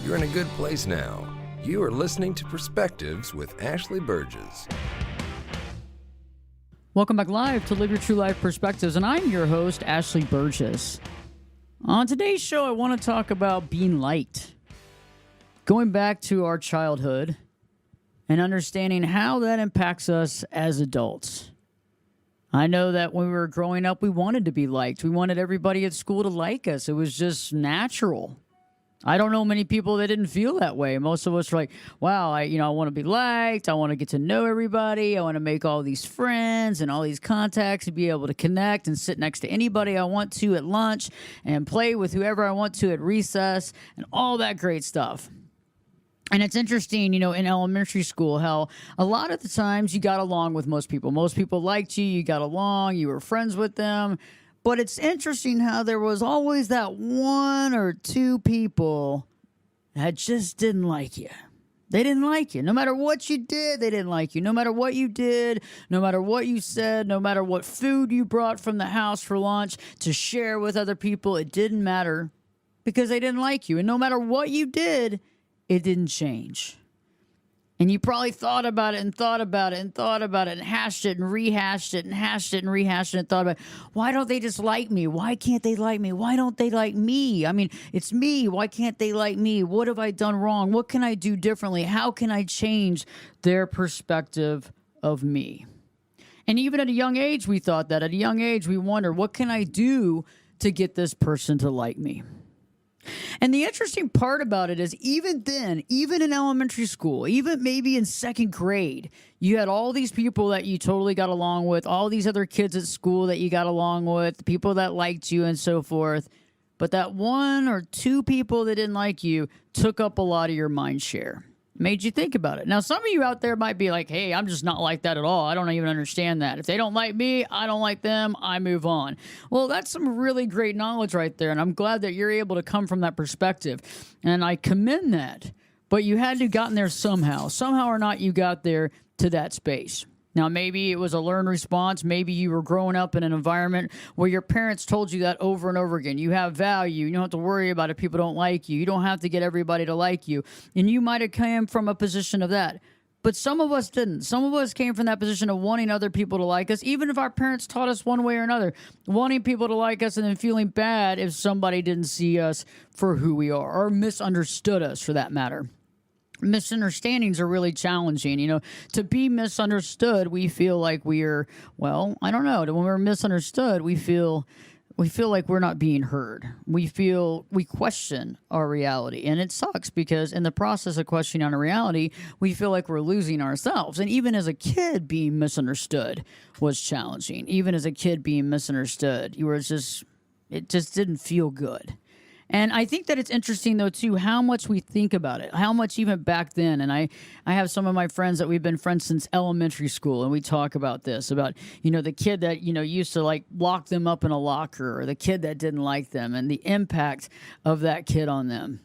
You're in a good place now. You are listening to Perspectives with Ashley Burgess. Welcome back live to Live Your True Life Perspectives, and I'm your host, Ashley Burgess. On today's show, I want to talk about being liked. Going back to our childhood and understanding how that impacts us as adults. I know that when we were growing up, we wanted to be liked. We wanted everybody at school to like us. It was just natural. I don't know many people that didn't feel that way. Most of us were like, wow, I want to be liked. I want to get to know everybody. I want to make all these friends and all these contacts and be able to connect and sit next to anybody I want to at lunch and play with whoever I want to at recess and all that great stuff. And it's interesting, in elementary school, how a lot of the times you got along with most people. Most people liked you, you got along, you were friends with them. But it's interesting how there was always that one or two people that just didn't like you. They didn't like you. No matter what you did, they didn't like you. No matter what you did, no matter what you said, no matter what food you brought from the house for lunch to share with other people, it didn't matter because they didn't like you. And no matter what you did, it didn't change. And you probably thought about it and thought about it and thought about it and hashed it and rehashed it and hashed it and rehashed it and thought about, why don't they just like me? Why can't they like me? Why don't they like me? I mean, it's me. Why can't they like me? What have I done wrong? What can I do differently? How can I change their perspective of me? And even at a young age, we thought that. At a young age, we wonder, what can I do to get this person to like me? And the interesting part about it is even then, even in elementary school, even maybe in second grade, you had all these people that you totally got along with, all these other kids at school that you got along with, people that liked you and so forth. But that one or two people that didn't like you took up a lot of your mind share. Made you think about it. Now, some of you out there might be like, hey, I'm just not like that at all. I don't even understand that. If they don't like me, I don't like them, I move on. Well, that's some really great knowledge right there, and I'm glad that you're able to come from that perspective, and I commend that. But you had to have gotten there somehow. Somehow or not, you got there to that space. Now, maybe it was a learned response. Maybe you were growing up in an environment where your parents told you that over and over again. You have value. You don't have to worry about if people don't like you. You don't have to get everybody to like you. And you might have come from a position of that. But some of us didn't. Some of us came from that position of wanting other people to like us, even if our parents taught us one way or another, wanting people to like us and then feeling bad if somebody didn't see us for who we are or misunderstood us for that matter. Misunderstandings are really challenging. To be misunderstood, we feel like we're, I don't know. When we're misunderstood, we feel like we're not being heard. We question our reality. And it sucks because in the process of questioning our reality, we feel like we're losing ourselves. And even as a kid, being misunderstood was challenging. Even as a kid being misunderstood, it just didn't feel good. And I think that it's interesting, though, too, how much we think about it, how much even back then. And I have some of my friends that we've been friends since elementary school, and we talk about this, about, the kid that, used to, lock them up in a locker, or the kid that didn't like them, and the impact of that kid on them.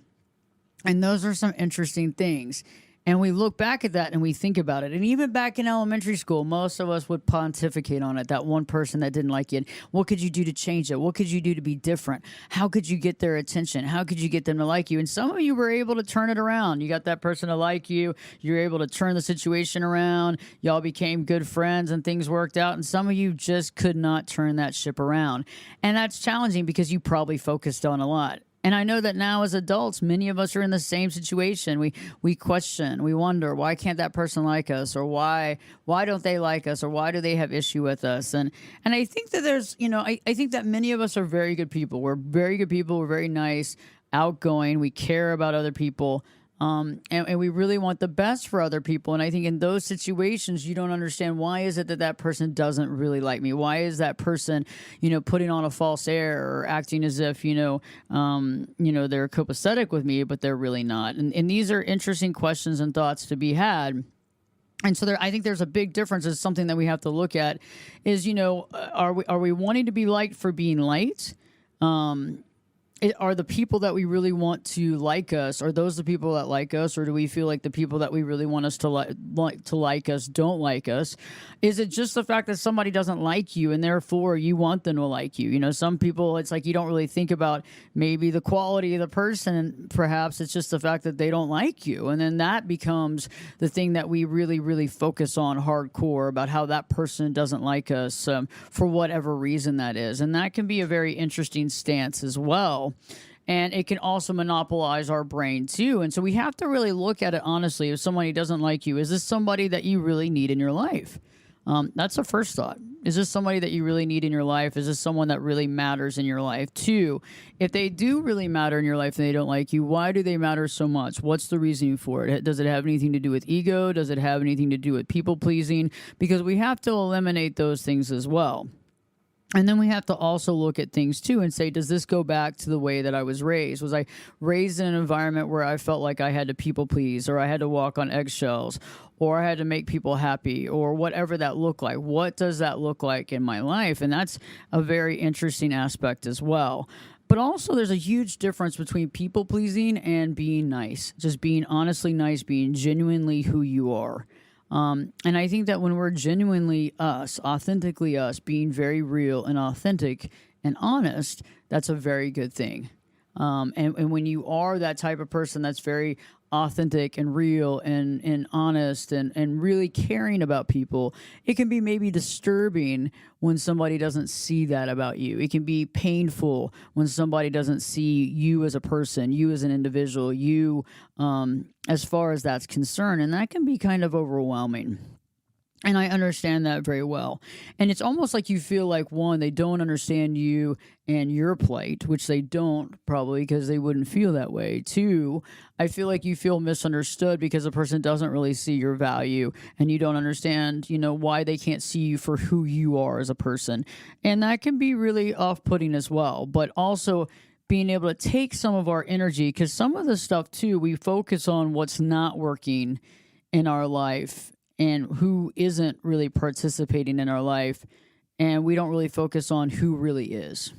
And those are some interesting things. And we look back at that and we think about it. And even back in elementary school, most of us would pontificate on it, that one person that didn't like you. And what could you do to change it? What could you do to be different? How could you get their attention? How could you get them to like you? And some of you were able to turn it around. You got that person to like you. You were able to turn the situation around. Y'all became good friends and things worked out. And some of you just could not turn that ship around. And that's challenging because you probably focused on a lot. And I know that now as adults, many of us are in the same situation. We question, we wonder, why can't that person like us? Or why don't they like us? Or why do they have issue with us? And I think that there's, I think that many of us are very good people. We're very good people. We're very nice, outgoing. We care about other people. And we really want the best for other people. And I think in those situations, you don't understand, why is it that person doesn't really like me? Why is that person, putting on a false air or acting as if, they're copacetic with me, but they're really not. And these are interesting questions and thoughts to be had. And so I think there's a big difference. It's something that we have to look at is, are we wanting to be liked for being liked? are the people that we really want to like us, are those the people that like us, or do we feel like the people that we really want us to like us don't like us? Is it just the fact that somebody doesn't like you and therefore you want them to like you? You know, some people, it's like you don't really think about maybe the quality of the person, and perhaps it's just the fact that they don't like you, and then that becomes the thing that we really focus on hardcore about, how that person doesn't like us for whatever reason that is. And that can be a very interesting stance as well. And it can also monopolize our brain too. And so we have to really look at it honestly. If somebody doesn't like you, is this somebody that you really need in your life? That's the first thought. Is this somebody that you really need in your life? Is this someone that really matters in your life? Two, if they do really matter in your life and they don't like you, why do they matter so much? What's the reasoning for it? Does it have anything to do with ego? Does it have anything to do with people pleasing? Because we have to eliminate those things as well. And then we have to also look at things too and say, does this go back to the way that I was raised? Was I raised in an environment where I felt like I had to people please, or I had to walk on eggshells, or I had to make people happy, or whatever that looked like? What does that look like in my life? And that's a very interesting aspect as well. But also there's a huge difference between people pleasing and being nice, just being honestly nice, being genuinely who you are. And I think that when we're genuinely us, authentically us, being very real and authentic and honest, that's a very good thing. And when you are that type of person that's very authentic and real and honest and really caring about people, it can be maybe disturbing when somebody doesn't see that about you. It can be painful when somebody doesn't see you as a person, you as an individual, you as far as that's concerned. And that can be kind of overwhelming. And I understand that very well. And it's almost like you feel like, one, they don't understand you and your plight, which they don't probably because they wouldn't feel that way. Two, I feel like you feel misunderstood because a person doesn't really see your value and you don't understand, why they can't see you for who you are as a person. And that can be really off-putting as well. But also being able to take some of our energy, because some of the stuff too, we focus on what's not working in our life and who isn't really participating in our life, and we don't really focus on who really is.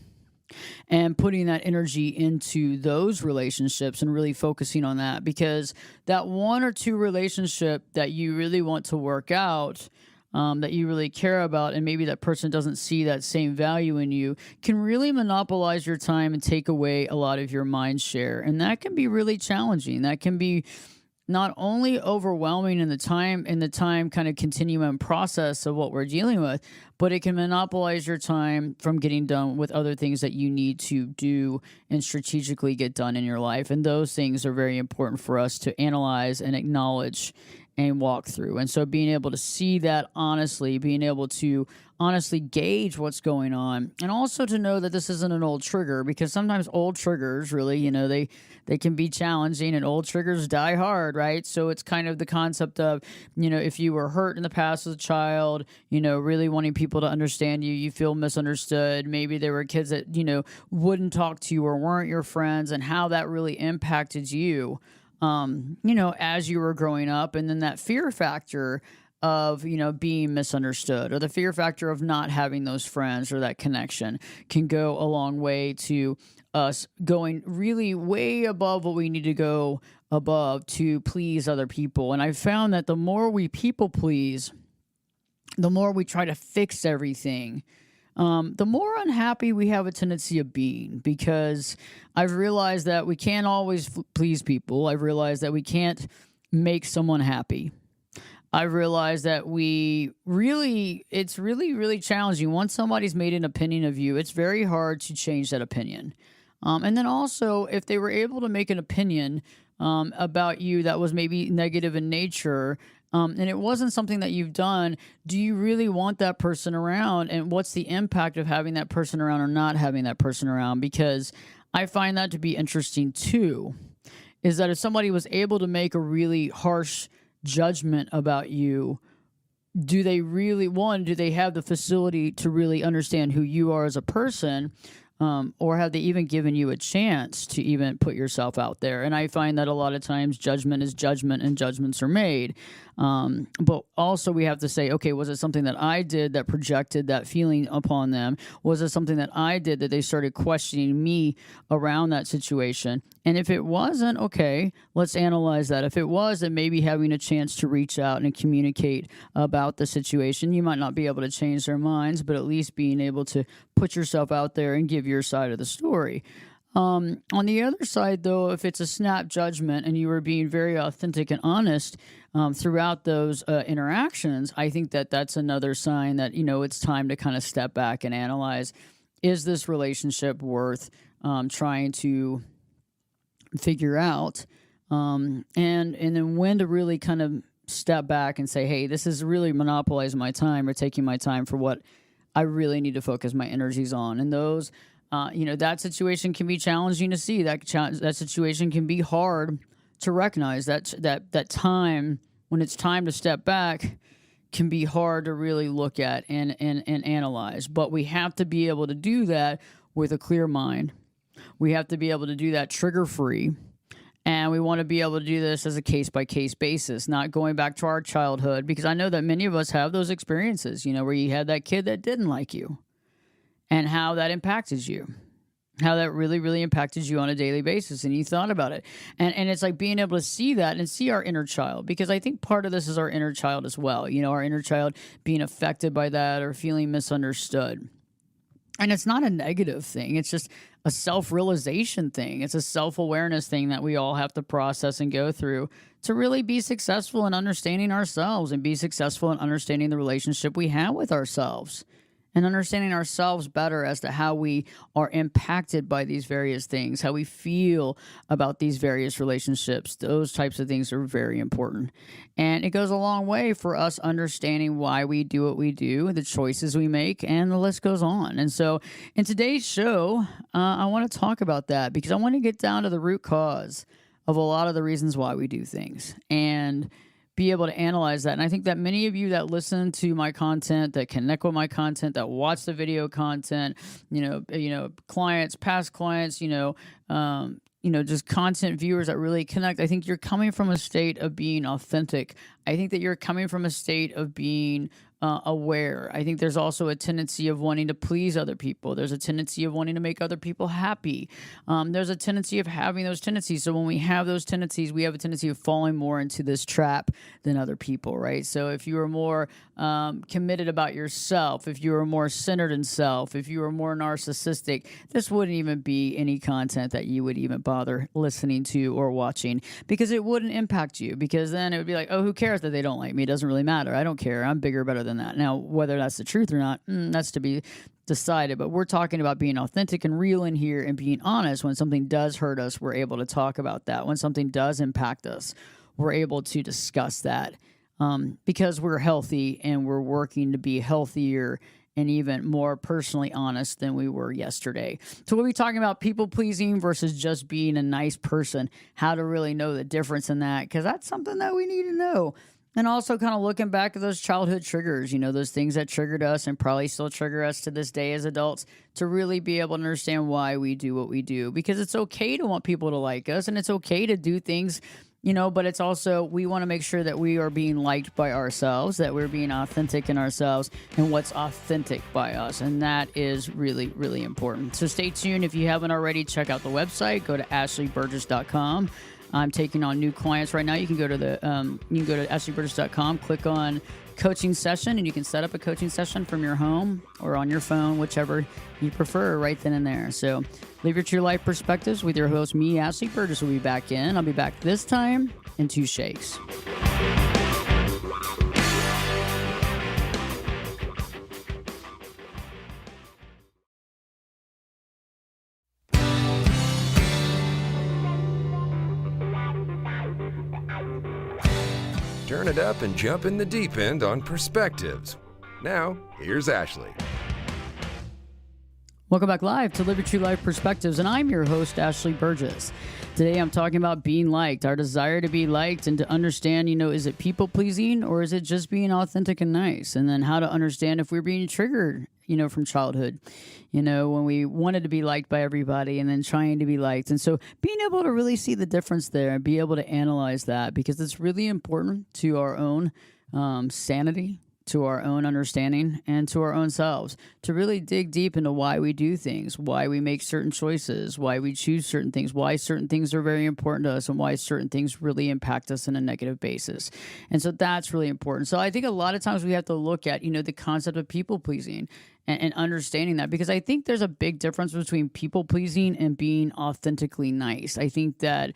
And putting that energy into those relationships and really focusing on that, because that one or two relationship that you really want to work out, that you really care about, and maybe that person doesn't see that same value in you, can really monopolize your time and take away a lot of your mind share. And that can be really challenging. That can be not only overwhelming in the time kind of continuum process of what we're dealing with, but it can monopolize your time from getting done with other things that you need to do and strategically get done in your life. And those things are very important for us to analyze and acknowledge and walk through. And so being able to see that honestly, being able to honestly gauge what's going on, and also to know that this isn't an old trigger, because sometimes old triggers really, they can be challenging, and old triggers die hard, right? So it's kind of the concept of, if you were hurt in the past as a child, really wanting people to understand you, you feel misunderstood. Maybe there were kids that, wouldn't talk to you or weren't your friends, and how that really impacted you, as you were growing up. And then that fear factor of, being misunderstood, or the fear factor of not having those friends or that connection, can go a long way to us going really way above what we need to go above to please other people. And I found that the more we people please, the more we try to fix everything, the more unhappy we have a tendency of being, because I've realized that we can't always please people. I've realized that we can't make someone happy. I've realized that it's really challenging. Once somebody's made an opinion of you, it's very hard to change that opinion. And then also, if they were able to make an opinion about you that was maybe negative in nature, and it wasn't something that you've done, do you really want that person around? And what's the impact of having that person around or not having that person around? Because I find that to be interesting too, is that if somebody was able to make a really harsh judgment about you, do they have the facility to really understand who you are as a person? or have they even given you a chance to even put yourself out there? And I find that a lot of times judgment is judgment and judgments are made. But also we have to say, okay, was it something that I did that projected that feeling upon them? Was it something that I did that they started questioning me around that situation? And if it wasn't, okay, let's analyze that. If it was, then maybe having a chance to reach out and communicate about the situation. You might not be able to change their minds, but at least being able to put yourself out there and give your side of the story. On the other side, though, if it's a snap judgment and you were being very authentic and honest throughout those interactions, I think that that's another sign that, it's time to kind of step back and analyze, is this relationship worth trying to figure out? And then when to really kind of step back and say, hey, this is really monopolizing my time or taking my time for what I really need to focus my energies on. And those, that situation can be challenging to see. That situation can be hard to recognize. That time when it's time to step back can be hard to really look at and analyze. But we have to be able to do that with a clear mind. We have to be able to do that trigger free. And we want to be able to do this as a case-by-case basis, not going back to our childhood, because I know that many of us have those experiences, where you had that kid that didn't like you and how that impacted you, how that really, really impacted you on a daily basis, and you thought about it. And it's like being able to see that and see our inner child, because I think part of this is our inner child as well, our inner child being affected by that or feeling misunderstood. And it's not a negative thing. It's just a self-realization thing. It's a self-awareness thing that we all have to process and go through to really be successful in understanding ourselves and be successful in understanding the relationship we have with ourselves and understanding ourselves better as to how we are impacted by these various things, how we feel about these various relationships. Those types of things are very important. And it goes a long way for us understanding why we do what we do, the choices we make, and the list goes on. And so in today's show, I want to talk about that because I want to get down to the root cause of a lot of the reasons why we do things and be able to analyze that. And I think that many of you that listen to my content, that connect with my content, that watch the video content, clients, past clients, just content viewers that really connect, I think you're coming from a state of being authentic. I think that you're coming from a state of being aware. I think there's also a tendency of wanting to please other people. There's a tendency of wanting to make other people happy. There's a tendency of having those tendencies. So when we have those tendencies, we have a tendency of falling more into this trap than other people, right? So if you are more committed about yourself, if you are more centered in self, if you are more narcissistic, this wouldn't even be any content that you would even bother listening to or watching, because it wouldn't impact you, because then it would be like, oh, who cares that they don't like me? It doesn't really matter. I don't care. I'm bigger, better than that. Now, whether that's the truth or not, that's to be decided. But we're talking about being authentic and real in here and being honest. When something does hurt us, we're able to talk about that. When something does impact us, we're able to discuss that because we're healthy and we're working to be healthier and even more personally honest than we were yesterday. So we'll be talking about people pleasing versus just being a nice person, how to really know the difference in that, because that's something that we need to know. And also kind of looking back at those childhood triggers, those things that triggered us and probably still trigger us to this day as adults, to really be able to understand why we do what we do. Because it's okay to want people to like us, and it's okay to do things, but it's also, we want to make sure that we are being liked by ourselves, that we're being authentic in ourselves and what's authentic by us. And that is really, really important. So stay tuned. If you haven't already, check out the website. Go to ashleyburgess.com. I'm taking on new clients right now. You can go to ashleyburgess.com, click on coaching session, and you can set up a coaching session from your home or on your phone, whichever you prefer, right then and there. So Live Your True Life Perspectives with your host, me, Ashley Burgess, will be back in. I'll be back this time in 2 shakes. Turn it up and jump in the deep end on Perspectives. Now, here's Ashley. Welcome back live to Live Your True Life Perspectives, and I'm your host, Ashley Burgess. Today I'm talking about being liked, our desire to be liked and to understand, is it people-pleasing or is it just being authentic and nice? And then how to understand if we're being triggered, from childhood, when we wanted to be liked by everybody and then trying to be liked. And so being able to really see the difference there and be able to analyze that, because it's really important to our own sanity, to our own understanding, and to our own selves, to really dig deep into why we do things, why we make certain choices, why we choose certain things, why certain things are very important to us, and why certain things really impact us in a negative basis. And so that's really important. So I think a lot of times we have to look at, the concept of people pleasing and understanding that, because I think there's a big difference between people pleasing and being authentically nice. I think that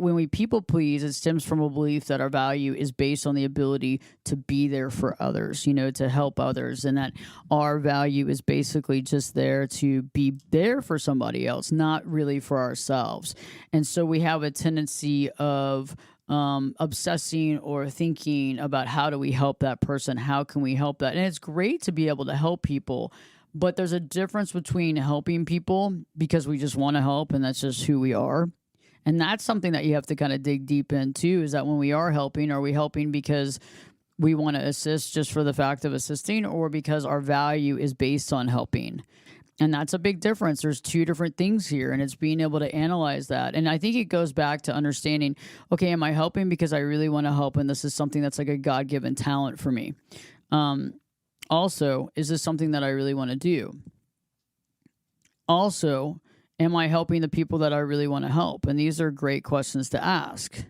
when we people please, it stems from a belief that our value is based on the ability to be there for others, to help others, and that our value is basically just there to be there for somebody else, not really for ourselves. And so we have a tendency of obsessing or thinking about how do we help that person? How can we help that? And it's great to be able to help people, but there's a difference between helping people because we just want to help and that's just who we are. And that's something that you have to kind of dig deep into, is that when we are we helping because we want to assist just for the fact of assisting, or because our value is based on helping? And that's a big difference. There's two different things here, and it's being able to analyze that. And I think it goes back to understanding, okay, am I helping because I really want to help and this is something that's like a God-given talent for me? Also, is this something that I really want to do? Also, am I helping the people that I really want to help? And these are great questions to ask,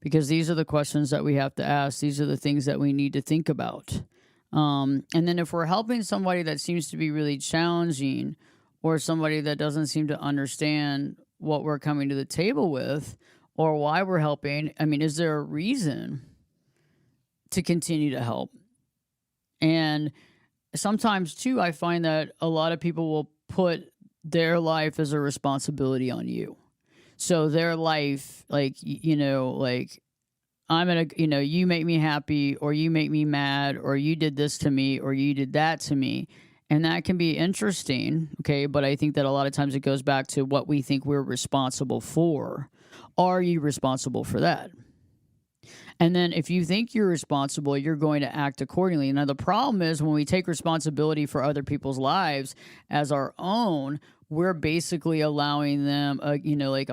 because these are the questions that we have to ask. These are the things that we need to think about. And then if we're helping somebody that seems to be really challenging, or somebody that doesn't seem to understand what we're coming to the table with or why we're helping, is there a reason to continue to help? And sometimes too, I find that a lot of people will put their life as a responsibility on you. So their life, I'm going to, you make me happy, or you make me mad, or you did this to me, or you did that to me. And that can be interesting. Okay. But I think that a lot of times it goes back to what we think we're responsible for. Are you responsible for that? And then if you think you're responsible, you're going to act accordingly. Now, the problem is when we take responsibility for other people's lives as our own, we're basically allowing them a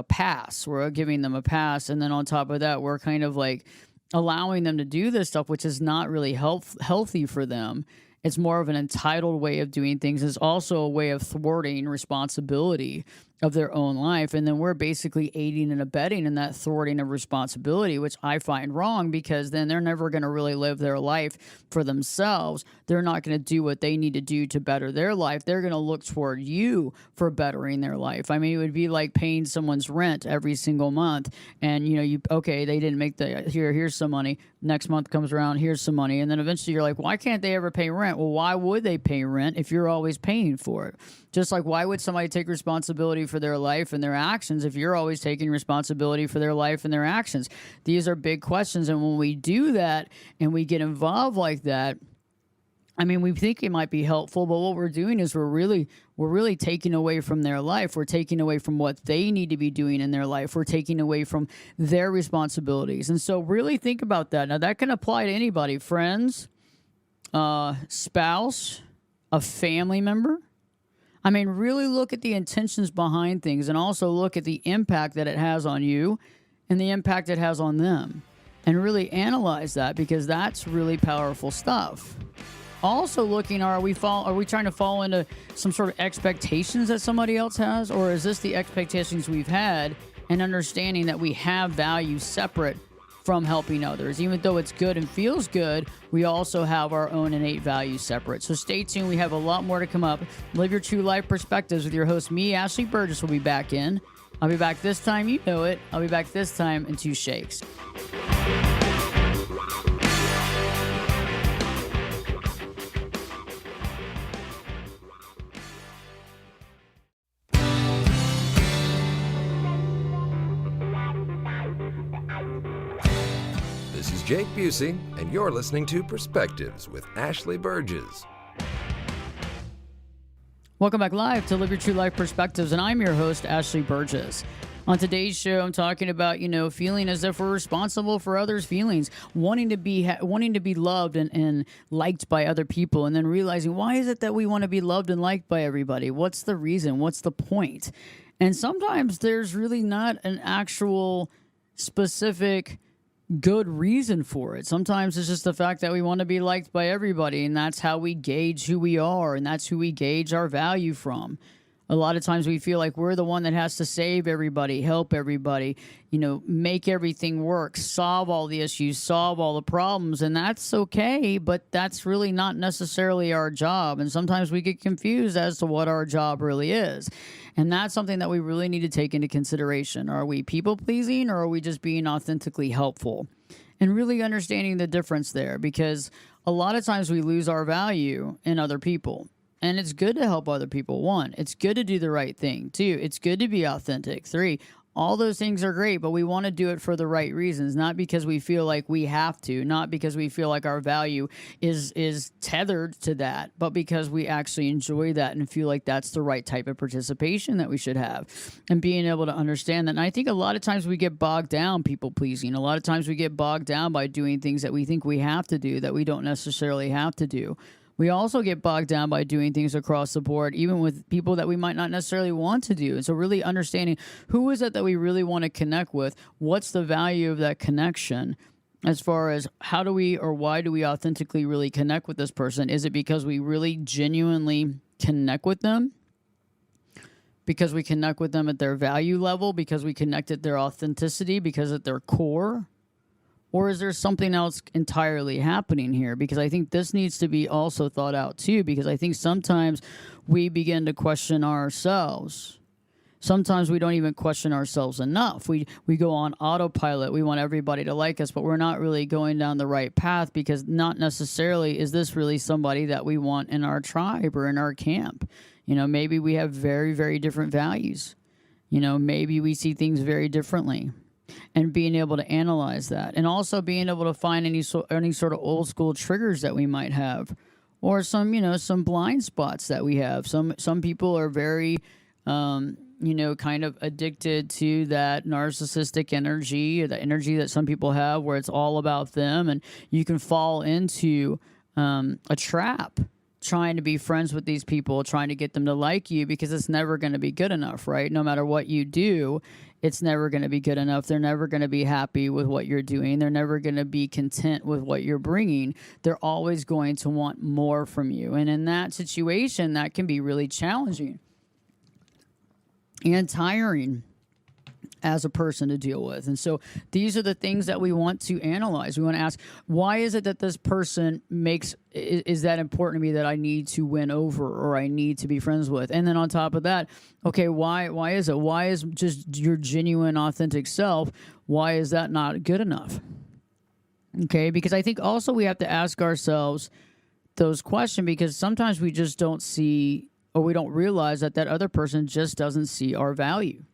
pass. We're giving them a pass. And then on top of that, we're kind of like allowing them to do this stuff, which is not really healthy for them. It's more of an entitled way of doing things. It's also a way of thwarting responsibility of their own life. And then we're basically aiding and abetting in that thwarting of responsibility, which I find wrong, because then they're never going to really live their life for themselves. They're not going to do what they need to do to better their life. They're going to look toward you for bettering their life. It would be like paying someone's rent every single month. And, they didn't make here's some money. Next month comes around, here's some money. And then eventually you're like, why can't they ever pay rent? Well, why would they pay rent if you're always paying for it? Just like, why would somebody take responsibility for their life and their actions if you're always taking responsibility for their life and their actions? These are big questions. And when we do that and we get involved like that, we think it might be helpful, but what we're doing is we're really taking away from their life. We're taking away from what they need to be doing in their life. We're taking away from their responsibilities. And so really think about that. Now, that can apply to anybody, friends, spouse, a family member. Really look at the intentions behind things, and also look at the impact that it has on you and the impact it has on them, and really analyze that, because that's really powerful stuff. Also looking, are we trying to fall into some sort of expectations that somebody else has, or is this the expectations we've had, and understanding that we have value separate from helping others? Even though it's good and feels good, we also have our own innate values separate. So stay tuned. We have a lot more to come up. Live Your True Life Perspectives with your host, me, Ashley Burgess, will be back in. I'll be back this time. You know it. I'll be back this time in 2 shakes. This is Jake Busey, and you're listening to Perspectives with Ashley Burgess. Welcome back live to Live Your True Life Perspectives, and I'm your host, Ashley Burgess. On today's show, I'm talking about, feeling as if we're responsible for others' feelings, wanting to be loved and liked by other people, and then realizing, why is it that we want to be loved and liked by everybody? What's the reason? What's the point? And sometimes there's really not an actual specific good reason for it. Sometimes it's just the fact that we want to be liked by everybody, and that's how we gauge who we are, and that's who we gauge our value from. A lot of times we feel like we're the one that has to save everybody, help everybody, make everything work, solve all the issues, solve all the problems. And that's okay, but that's really not necessarily our job. And sometimes we get confused as to what our job really is. And that's something that we really need to take into consideration. Are we people pleasing, or are we just being authentically helpful? And really understanding the difference there, because a lot of times we lose our value in other people. And it's good to help other people. 1, it's good to do the right thing. 2, it's good to be authentic. 3, all those things are great, but we want to do it for the right reasons, not because we feel like we have to, not because we feel like our value is tethered to that, but because we actually enjoy that and feel like that's the right type of participation that we should have, and being able to understand that. And I think a lot of times we get bogged down people pleasing. A lot of times we get bogged down by doing things that we think we have to do that we don't necessarily have to do. We also get bogged down by doing things across the board, even with people that we might not necessarily want to do. And so really understanding, who is it that we really want to connect with? What's the value of that connection? As far as how do we, or why do we authentically really connect with this person? Is it because we really genuinely connect with them? Because we connect with them at their value level? Because we connect at their authenticity? Because at their core? Or is there something else entirely happening here? Because I think this needs to be also thought out too, because I think sometimes we begin to question ourselves. Sometimes we don't even question ourselves enough. We go on autopilot. We want everybody to like us, but we're not really going down the right path, because not necessarily is this really somebody that we want in our tribe or in our camp. Maybe we have very, very different values. Maybe we see things very differently. And being able to analyze that, and also being able to find any sort of old school triggers that we might have, or some blind spots that we have. Some people are very, kind of addicted to that narcissistic energy, or the energy that some people have, where it's all about them, and you can fall into a trap trying to be friends with these people, trying to get them to like you, because it's never going to be good enough, right? No matter what you do, it's never going to be good enough. They're never going to be happy with what you're doing. They're never going to be content with what you're bringing. They're always going to want more from you. And in that situation, that can be really challenging and tiring as a person to deal with. And so these are the things that we want to analyze. We want to ask, why is it that this person is that important to me that I need to win over, or I need to be friends with? And then on top of that, okay, why is it? Why is just your genuine, authentic self, why is that not good enough? Okay, because I think also we have to ask ourselves those questions, because sometimes we just don't see, or we don't realize that other person just doesn't see our value.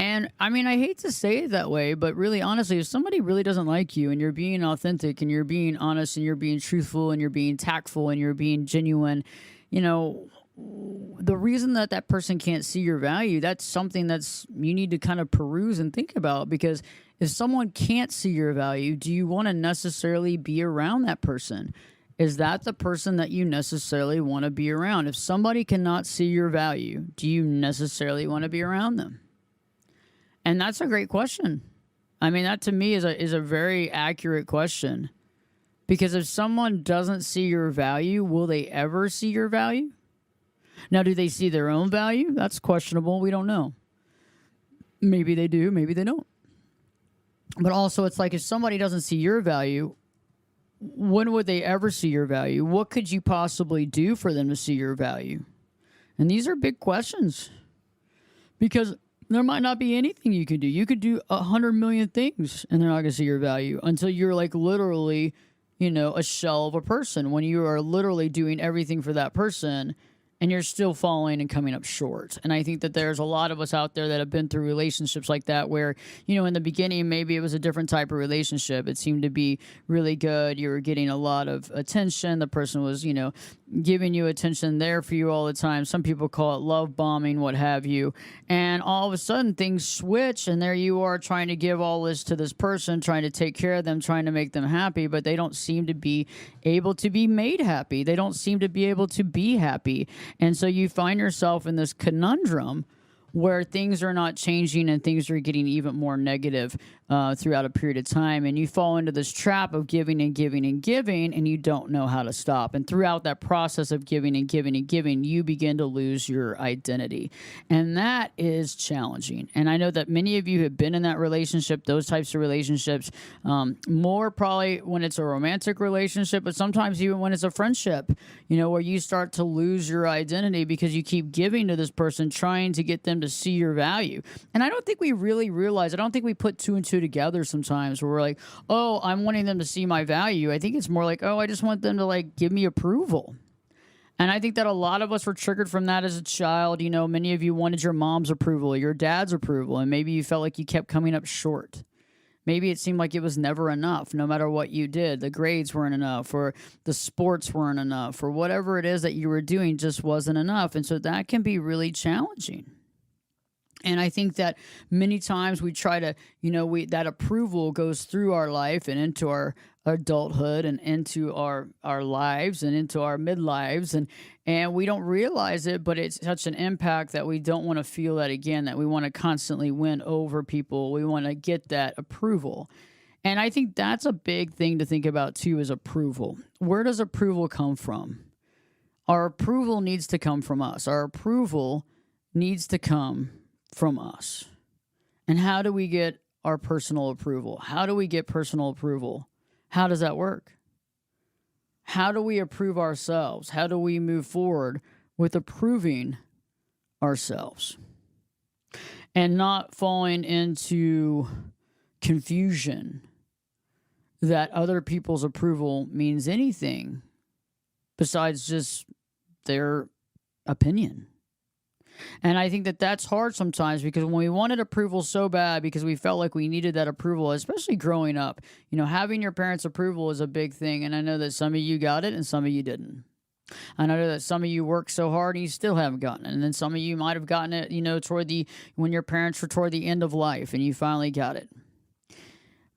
And I mean, I hate to say it that way, but really, honestly, if somebody really doesn't like you, and you're being authentic, and you're being honest, and you're being truthful, and you're being tactful, and you're being genuine, the reason that person can't see your value, that's something you need to kind of peruse and think about. Because if someone can't see your value, do you want to necessarily be around that person? Is that the person that you necessarily want to be around? If somebody cannot see your value, do you necessarily want to be around them? And that's a great question. I mean, that to me is a very accurate question. Because if someone doesn't see your value, will they ever see your value? Now, do they see their own value? That's questionable. We don't know. Maybe they do, maybe they don't. But also, it's like, if somebody doesn't see your value, when would they ever see your value? What could you possibly do for them to see your value? And these are big questions. Because there might not be anything you could do. You could do 100 million things, and they're not going to see your value until you're like literally, a shell of a person. When you are literally doing everything for that person, and you're still falling and coming up short. And I think that there's a lot of us out there that have been through relationships like that where, in the beginning, maybe it was a different type of relationship. It seemed to be really good. You were getting a lot of attention. The person was, giving you attention, there for you all the time. Some people call it love bombing, what have you. And all of a sudden things switch, and there you are trying to give all this to this person, trying to take care of them, trying to make them happy, but they don't seem to be able to be made happy. They don't seem to be able to be happy. And so you find yourself in this conundrum where things are not changing and things are getting even more negative throughout a period of time. And you fall into this trap of giving and giving and giving, and you don't know how to stop. And throughout that process of giving and giving and giving, you begin to lose your identity. And that is challenging. And I know that many of you have been in that relationship, those types of relationships, more probably when it's a romantic relationship, but sometimes even when it's a friendship, where you start to lose your identity because you keep giving to this person, trying to get them to see your value. And I don't think we really realize, I don't think we put two and two together sometimes where we're like, oh, I'm wanting them to see my value. I think it's more like, oh, I just want them to give me approval. And I think that a lot of us were triggered from that as a child. Many of you wanted your mom's approval, your dad's approval, and maybe you felt like you kept coming up short. Maybe it seemed like it was never enough, no matter what you did. The grades weren't enough, or the sports weren't enough, or whatever it is that you were doing just wasn't enough. And so that can be really challenging. And I think that many times we try to, that approval goes through our life and into our adulthood and into our lives and into our midlives. And we don't realize it, but it's such an impact that we don't want to feel that again, that we want to constantly win over people. We want to get that approval. And I think that's a big thing to think about too, is approval. Where does approval come from? Our approval needs to come from us. Our approval needs to come from us. And how do we get our personal approval? How do we get personal approval? How does that work? How do we approve ourselves? How do we move forward with approving ourselves and not falling into confusion that other people's approval means anything besides just their opinion? And I think that that's hard sometimes, because when we wanted approval so bad because we felt like we needed that approval, especially growing up, having your parents' approval is a big thing. And I know that some of you got it and some of you didn't. I know that some of you worked so hard and you still haven't gotten it. And then some of you might have gotten it, when your parents were toward the end of life and you finally got it.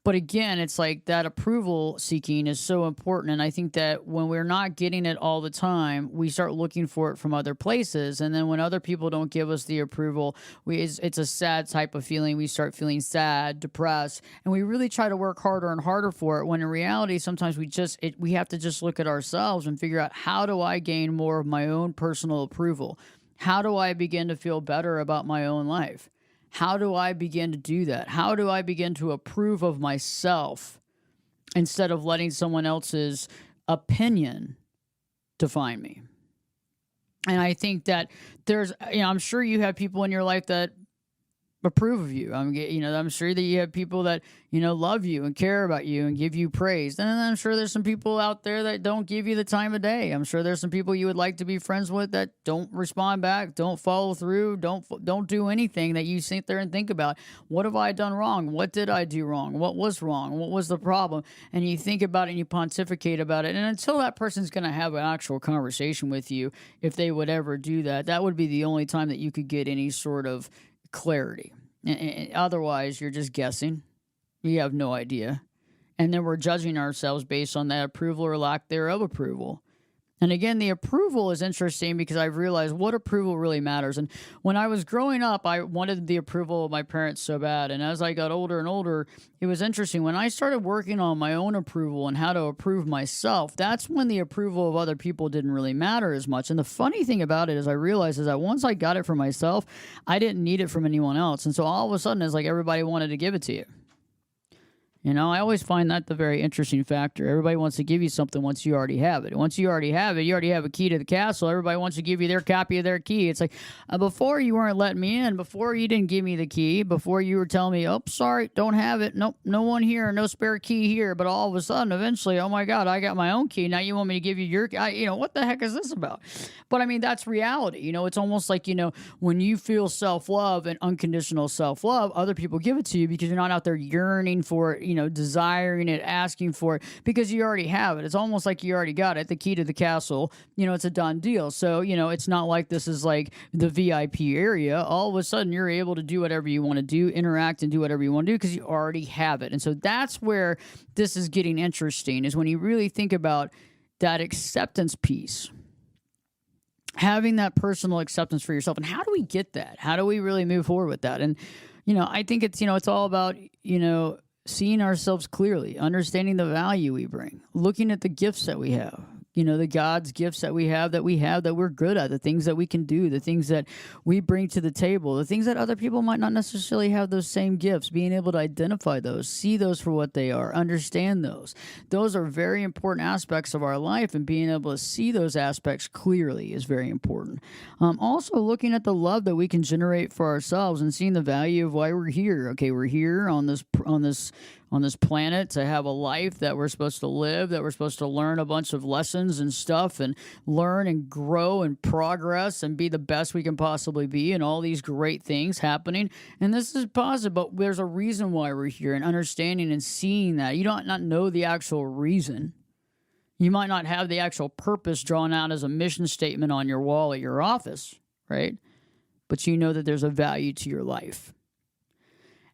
But again, it's like that approval seeking is so important. And I think that when we're not getting it all the time, we start looking for it from other places. And then when other people don't give us the approval, it's a sad type of feeling. We start feeling sad, depressed, and we really try to work harder and harder for it. When in reality, sometimes we have to just look at ourselves and figure out, how do I gain more of my own personal approval? How do I begin to feel better about my own life? How do I begin to do that? How do I begin to approve of myself instead of letting someone else's opinion define me? And I think that I'm sure you have people in your life that approve of you. I'm sure that you have people that, love you and care about you and give you praise. And I'm sure there's some people out there that don't give you the time of day. I'm sure there's some people you would like to be friends with that don't respond back, don't follow through, don't do anything, that you sit there and think about, what have I done wrong? What did I do wrong? What was wrong? What was the problem? And you think about it and you pontificate about it. And until that person's going to have an actual conversation with you, if they would ever do that, that would be the only time that you could get any sort of clarity. And otherwise, you're just guessing. You have no idea. And then we're judging ourselves based on that approval or lack thereof approval. And again, the approval is interesting because I've realized what approval really matters. And when I was growing up, I wanted the approval of my parents so bad. And as I got older and older, it was interesting. When I started working on my own approval and how to approve myself, that's when the approval of other people didn't really matter as much. And the funny thing about it is I realized is that once I got it for myself, I didn't need it from anyone else. And so all of a sudden, it's like everybody wanted to give it to you. I always find that the very interesting factor. Everybody wants to give you something once you already have it. Once you already have it, you already have a key to the castle. Everybody wants to give you their copy of their key. It's like, before you weren't letting me in, before you didn't give me the key, before you were telling me, oh, sorry, don't have it. Nope, no one here, no spare key here. But all of a sudden, eventually, oh my God, I got my own key. Now you want me to give you your key? What the heck is this about? But I mean, that's reality. It's almost like, when you feel self-love and unconditional self-love, other people give it to you because you're not out there yearning for it, desiring it, asking for it, because you already have it. It's almost like you already got it, the key to the castle. It's a done deal. So, it's not like this is like the VIP area. All of a sudden, you're able to do whatever you want to do, interact and do whatever you want to do because you already have it. And so that's where this is getting interesting, is when you really think about that acceptance piece. Having that personal acceptance for yourself. And how do we get that? How do we really move forward with that? And, I think it's, it's all about, seeing ourselves clearly, understanding the value we bring, looking at the gifts that we have, the God's gifts that we have that we're good at, the things that we can do, the things that we bring to the table, the things that other people might not necessarily have those same gifts, being able to identify those, see those for what they are, understand those. Those are very important aspects of our life, and being able to see those aspects clearly is very important. Also looking at the love that we can generate for ourselves and seeing the value of why we're here. Okay, we're here on this planet to have a life that we're supposed to live, that we're supposed to learn a bunch of lessons and stuff and learn and grow and progress and be the best we can possibly be, and all these great things happening. And this is positive, but there's a reason why we're here, and understanding and seeing that. You don't not know the actual reason. You might not have the actual purpose drawn out as a mission statement on your wall at your office, right? But you know that there's a value to your life.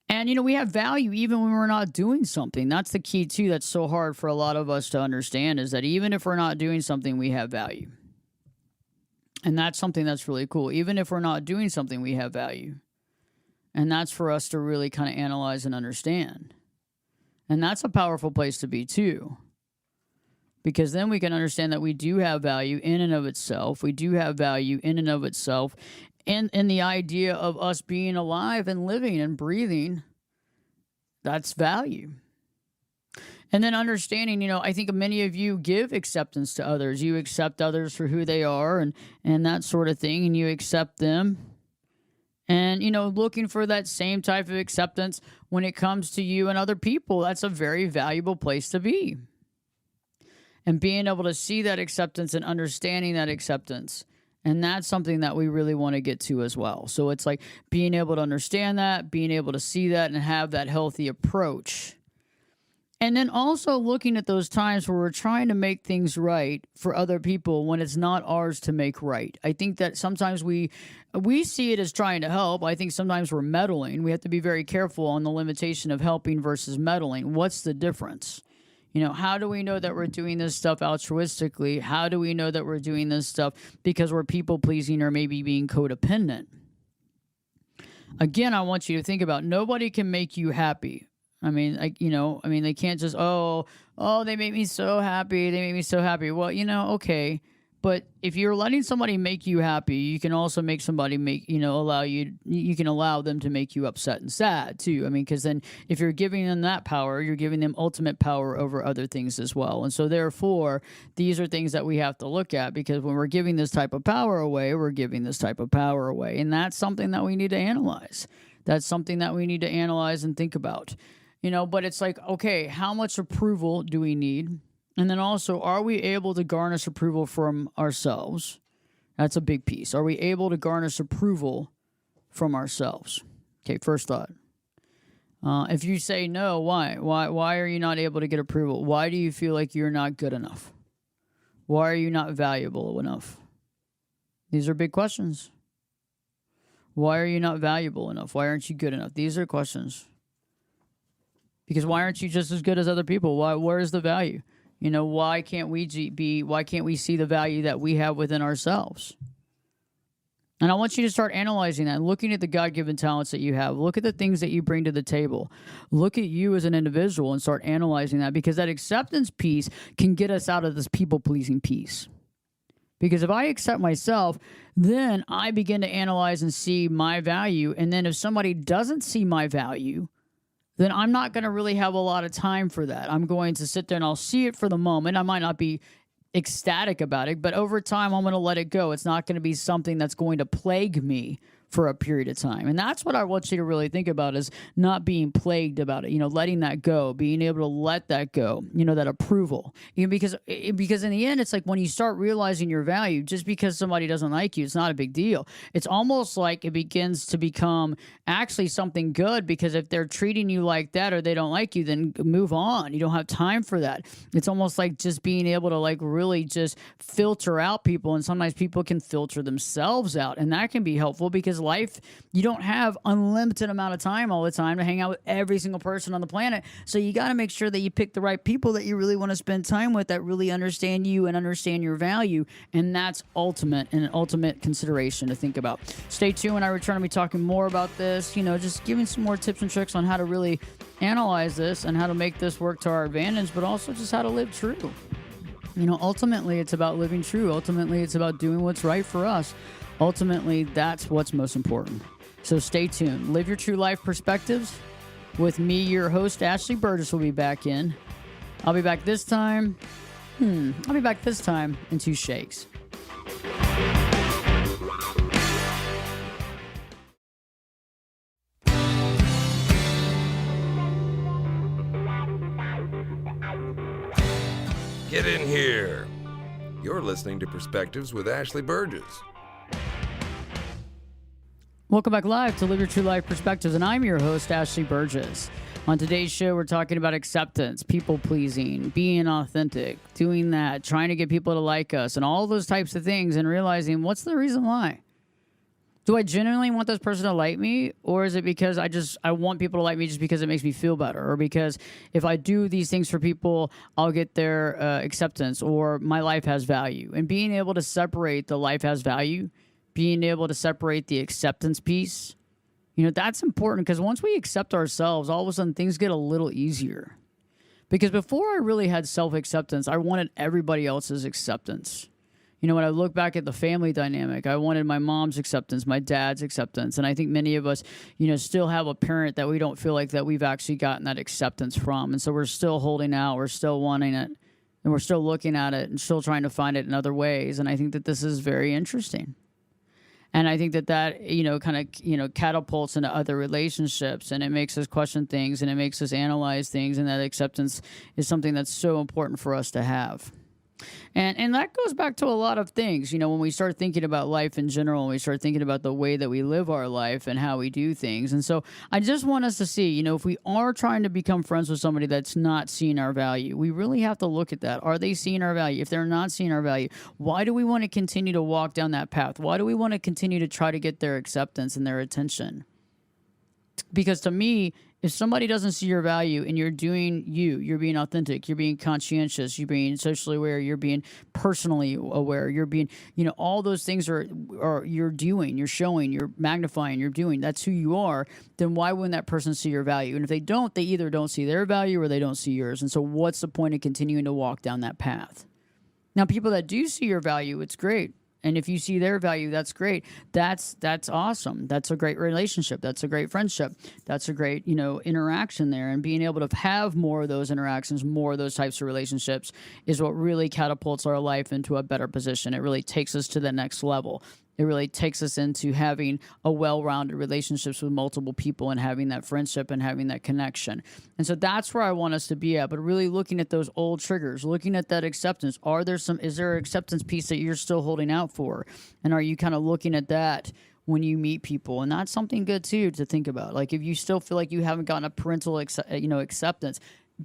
And, we have value even when we're not doing something. That's the key, too, that's so hard for a lot of us to understand, is that even if we're not doing something, we have value. And that's something that's really cool. Even if we're not doing something, we have value. And that's for us to really kind of analyze and understand. And that's a powerful place to be, too. Because then we can understand that we do have value in and of itself. We do have value in and of itself. And the idea of us being alive and living and breathing, that's value. And then understanding, I think many of you give acceptance to others. You accept others for who they are and that sort of thing, and you accept them. And, looking for that same type of acceptance when it comes to you and other people, that's a very valuable place to be. And being able to see that acceptance and understanding that acceptance. And that's something that we really want to get to as well. So it's like being able to understand that, being able to see that, and have that healthy approach. And then also looking at those times where we're trying to make things right for other people when it's not ours to make right. I think that sometimes we see it as trying to help. I think sometimes we're meddling. We have to be very careful on the limitation of helping versus meddling. What's the difference? How do we know that we're doing this stuff altruistically? How do we know that we're doing this stuff because we're people-pleasing or maybe being codependent? Again, I want you to think about, nobody can make you happy. They can't just, they make me so happy. They make me so happy. Well, okay. But if you're letting somebody make you happy, you can also make somebody you can allow them to make you upset and sad too. Because then if you're giving them that power, you're giving them ultimate power over other things as well. And so therefore, these are things that we have to look at, because when we're giving this type of power away, we're giving this type of power away. And that's something that we need to analyze. That's something that we need to analyze and think about. But it's like, okay, how much approval do we need? And then also, are we able to garnish approval from ourselves? That's a big piece. Are we able to garnish approval from ourselves? Okay, first thought. If you say no, why? Why are you not able to get approval? Why do you feel like you're not good enough? Why are you not valuable enough? These are big questions. Why are you not valuable enough? Why aren't you good enough? These are questions. Because why aren't you just as good as other people? Where is the value? Why can't we see the value that we have within ourselves? And I want you to start analyzing that, looking at the God-given talents that you have. Look at the things that you bring to the table. Look at you as an individual and start analyzing that, because that acceptance piece can get us out of this people-pleasing piece. Because if I accept myself, then I begin to analyze and see my value. And then if somebody doesn't see my value, then I'm not going to really have a lot of time for that. I'm going to sit there and I'll see it for the moment. I might not be ecstatic about it, but over time, I'm going to let it go. It's not going to be something that's going to plague me for a period of time. And that's what I want you to really think about, is not being plagued about it, letting that go, being able to let that go, that approval. Because in the end, it's like when you start realizing your value, just because somebody doesn't like you, it's not a big deal. It's almost like it begins to become actually something good, because if they're treating you like that or they don't like you, then move on. You don't have time for that. It's almost like just being able to like really just filter out people. And sometimes people can filter themselves out, and that can be helpful, because life, you don't have unlimited amount of time all the time to hang out with every single person on the planet. So you got to make sure that you pick the right people that you really want to spend time with, that really understand you and understand your value. And that's an ultimate consideration to think about. Stay tuned. When I return, I'll be talking more about this, just giving some more tips and tricks on how to really analyze this and how to make this work to our advantage, but also just how to live true. Ultimately, it's about living true. Ultimately, it's about doing what's right for us. Ultimately, that's what's most important. So stay tuned. Live your true life perspectives with me, your host, Ashley Burgess, will be back in. I'll be back this time. in 2 shakes. Get in here. You're listening to Perspectives with Ashley Burgess. Welcome back live to Live Your True Life Perspectives, and I'm your host, Ashley Burgess. On today's show, we're talking about acceptance, people-pleasing, being authentic, doing that, trying to get people to like us, and all those types of things, and realizing, what's the reason why? Do I genuinely want this person to like me, or is it because I want people to like me just because it makes me feel better, or because if I do these things for people, I'll get their acceptance, or my life has value? And being able to separate the life has value, being able to separate the acceptance piece, that's important, because once we accept ourselves, all of a sudden things get a little easier. Because before I really had self-acceptance, I wanted everybody else's acceptance. When I look back at the family dynamic, I wanted my mom's acceptance, my dad's acceptance. And I think many of us, still have a parent that we don't feel like that we've actually gotten that acceptance from. And so we're still holding out, we're still wanting it, and we're still looking at it and still trying to find it in other ways. And I think that this is very interesting. And I think that kind of, catapults into other relationships, and it makes us question things, and it makes us analyze things. And that acceptance is something that's so important for us to have. And that goes back to a lot of things, when we start thinking about life in general, and we start thinking about the way that we live our life and how we do things. And so I just want us to see, if we are trying to become friends with somebody that's not seeing our value, we really have to look at that. Are they seeing our value? If they're not seeing our value, why do we want to continue to walk down that path? Why do we want to continue to try to get their acceptance and their attention? Because to me, if somebody doesn't see your value and you're doing you're being authentic, you're being conscientious, you're being socially aware, you're being personally aware, you're being, all those things are you're doing, you're showing, you're magnifying, you're doing, that's who you are, then why wouldn't that person see your value? And if they don't, they either don't see their value or they don't see yours. And so what's the point of continuing to walk down that path? Now, people that do see your value, it's great. And if you see their value, that's great. That's awesome. That's a great relationship. That's a great friendship. That's a great, interaction there. And being able to have more of those interactions, more of those types of relationships is what really catapults our life into a better position. It really takes us to the next level. It really takes us into having a well-rounded relationships with multiple people and having that friendship and having that connection. And so that's where I want us to be at, but really looking at those old triggers, looking at that acceptance. Is there an acceptance piece that you're still holding out for? And are you kind of looking at that when you meet people? And that's something good too to think about. Like if you still feel like you haven't gotten a parental acceptance,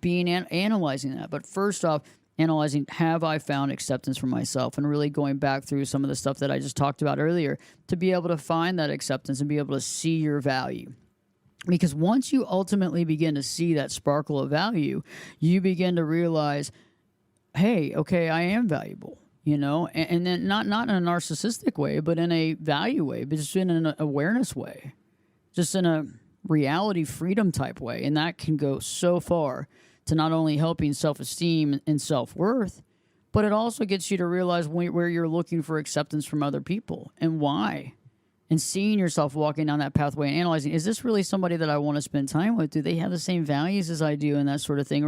analyzing that. But first off, analyzing, have I found acceptance for myself, and really going back through some of the stuff that I just talked about earlier to be able to find that acceptance and be able to see your value. Because once you ultimately begin to see that sparkle of value, you begin to realize, hey, okay, I am valuable, and then not in a narcissistic way, but in a value way, but just in an awareness way, just in a reality freedom type way. And that can go so far to not only helping self-esteem and self-worth, but it also gets you to realize where you're looking for acceptance from other people and why. and seeing yourself walking down that pathway and analyzing, is this really somebody that I want to spend time with? Do they have the same values as I do and that sort of thing?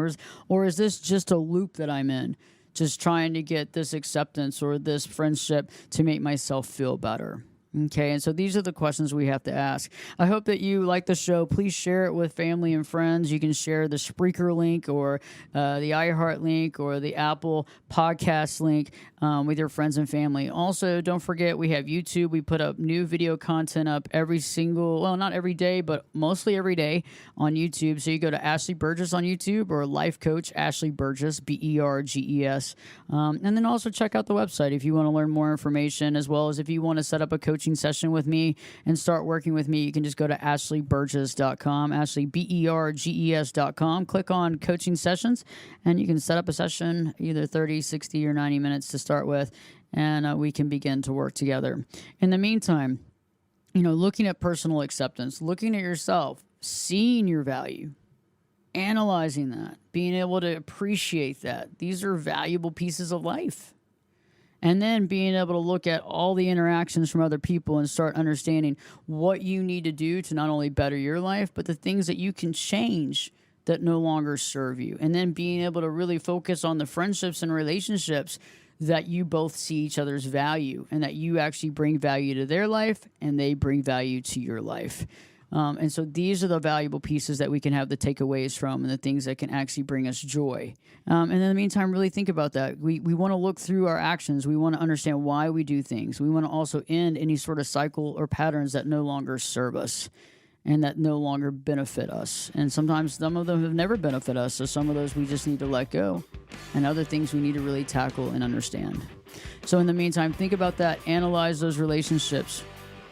Or is this just a loop that I'm in, just trying to get this acceptance or this friendship to make myself feel better? Okay, and so these are the questions we have to ask. I hope that you like the show. Please share it with family and friends. You can share the Spreaker link or the iHeart link or the Apple Podcast link with your friends and family. Also, don't forget we have YouTube. We put up new video content up not every day, but mostly every day on YouTube. So you go to Ashley Burgess on YouTube or Life Coach Ashley Burgess, Berges. And then also check out the website if you want to learn more information, as well as if you want to set up a coaching session with me and start working with me. You can just go to ashleyburgess.com, AshleyBerges.com, click on coaching sessions, and you can set up a session, either 30, 60, or 90 minutes to start with, and we can begin to work together. In the meantime, looking at personal acceptance, looking at yourself, seeing your value, analyzing that, being able to appreciate that. These are valuable pieces of life. And then being able to look at all the interactions from other people and start understanding what you need to do to not only better your life, but the things that you can change that no longer serve you. And then being able to really focus on the friendships and relationships that you both see each other's value and that you actually bring value to their life and they bring value to your life. And so these are the valuable pieces that we can have the takeaways from and the things that can actually bring us joy. And in the meantime, really think about that. We want to look through our actions. We want to understand why we do things. We want to also end any sort of cycle or patterns that no longer serve us and that no longer benefit us. And sometimes some of them have never benefited us, so some of those we just need to let go, and other things we need to really tackle and understand. So in the meantime, think about that. Analyze those relationships.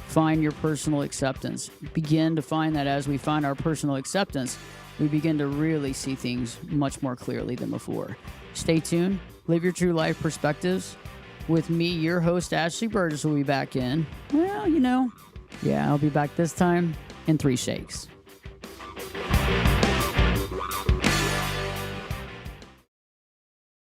Find your personal acceptance. Begin to find that as we find our personal acceptance, we begin to really see things much more clearly than before. Stay tuned. Live your true life perspectives. With me, your host, Ashley Burgess, will be back in, I'll be back this time in 3 shakes.